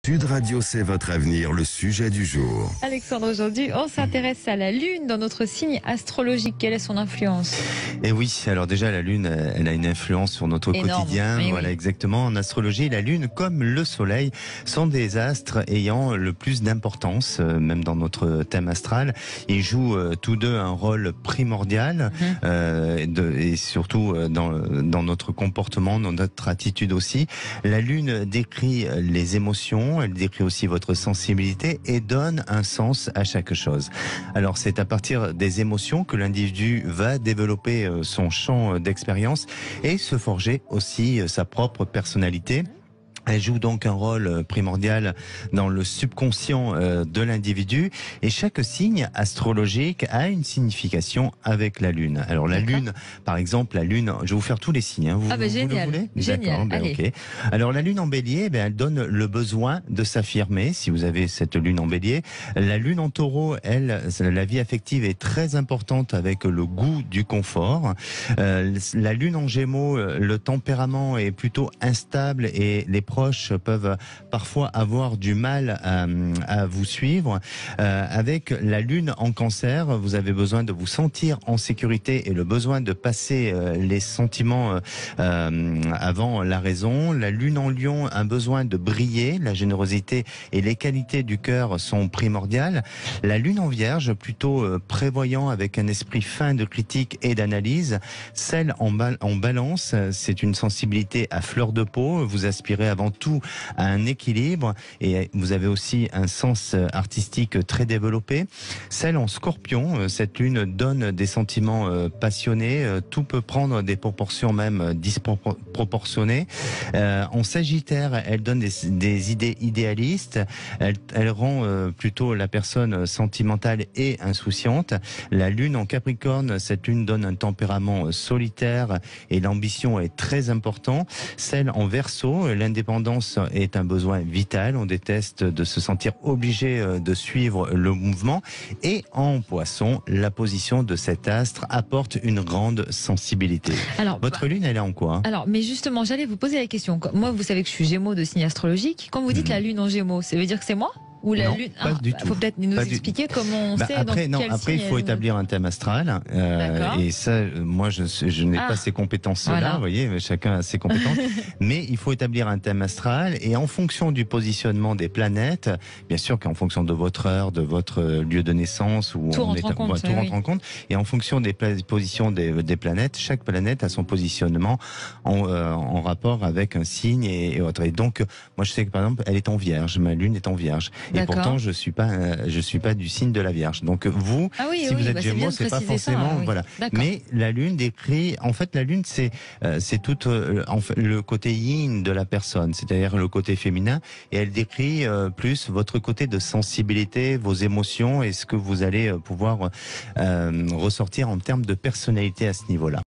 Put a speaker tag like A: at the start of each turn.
A: Sud Radio, c'est votre avenir, le sujet du jour.
B: Alexandre, aujourd'hui, on s'intéresse à la Lune dans notre signe astrologique. Quelle est son influence?
C: Et oui, alors déjà la Lune, elle a une influence sur notre
B: Énorme,
C: quotidien. Voilà,
B: oui.
C: exactement. En astrologie, la Lune, comme le Soleil, sont des astres ayant le plus d'importance, même dans notre thème astral. Ils jouent tous deux un rôle primordial, et surtout dans notre comportement, dans notre attitude aussi. La Lune décrit les émotions. Elle décrit aussi votre sensibilité et donne un sens à chaque chose. Alors c'est à partir des émotions que l'individu va développer son champ d'expérience et se forger aussi sa propre personnalité. Elle joue donc un rôle primordial dans le subconscient de l'individu et chaque signe astrologique a une signification avec la Lune. Alors la Lune, par exemple, la Lune, je vais vous faire tous les signes. Vous,
B: génial,
C: vous le voulez?
B: génial.
C: D'accord, ok. Alors la Lune en Bélier, elle donne le besoin de s'affirmer. Si vous avez cette Lune en Bélier, la Lune en Taureau, elle, la vie affective est très importante avec le goût du confort. La Lune en Gémeaux, le tempérament est plutôt instable et les proches peuvent parfois avoir du mal à vous suivre. Avec la Lune en Cancer, vous avez besoin de vous sentir en sécurité et le besoin de passer les sentiments avant la raison. La Lune en Lion, un besoin de briller. La générosité et les qualités du cœur sont primordiales. La Lune en Vierge, plutôt prévoyant avec un esprit fin de critique et d'analyse. Celle en Balance, c'est une sensibilité à fleur de peau. Vous aspirez avant tout à un équilibre et vous avez aussi un sens artistique très développé. Celle en Scorpion, cette lune donne des sentiments passionnés, tout peut prendre des proportions même disproportionnées. En Sagittaire, elle donne des idées idéalistes, elle rend plutôt la personne sentimentale et insouciante. La lune en Capricorne, cette lune donne un tempérament solitaire et l'ambition est très important. Celle en Verseau, l'indépendance est un besoin vital. On déteste de se sentir obligé de suivre le mouvement. Et en Poisson, la position de cet astre apporte une grande sensibilité. Alors, votre lune, elle est en quoi?
B: Alors, mais justement, j'allais vous poser la question. Moi, vous savez que je suis Gémeaux de signe astrologique. Quand vous dites la lune en Gémeaux, ça veut dire que c'est moi? Ou la lune?
C: Pas du tout.
B: Faut peut-être nous expliquer comment on sait.
C: Après, il faut établir un thème astral. Et ça, moi, je n'ai pas ces compétences-là. Vous voyez, chacun a ses compétences. Mais il faut établir un thème astral. Et en fonction du positionnement des planètes, bien sûr qu'en fonction de votre heure, de votre lieu de naissance, où tout rentre en compte. Et en fonction des positions des planètes, chaque planète a son positionnement en rapport avec un signe et autre. Et donc, moi, je sais que par exemple, elle est en Vierge. Ma lune est en Vierge. Et pourtant, je suis pas du signe de la Vierge. Donc vous, si vous êtes Gémeaux, c'est pas forcément voilà. Mais la Lune décrit, en fait, la Lune c'est tout le côté yin de la personne, c'est-à-dire le côté féminin, et elle décrit plus votre côté de sensibilité, vos émotions et ce que vous allez pouvoir ressortir en termes de personnalité à ce niveau-là.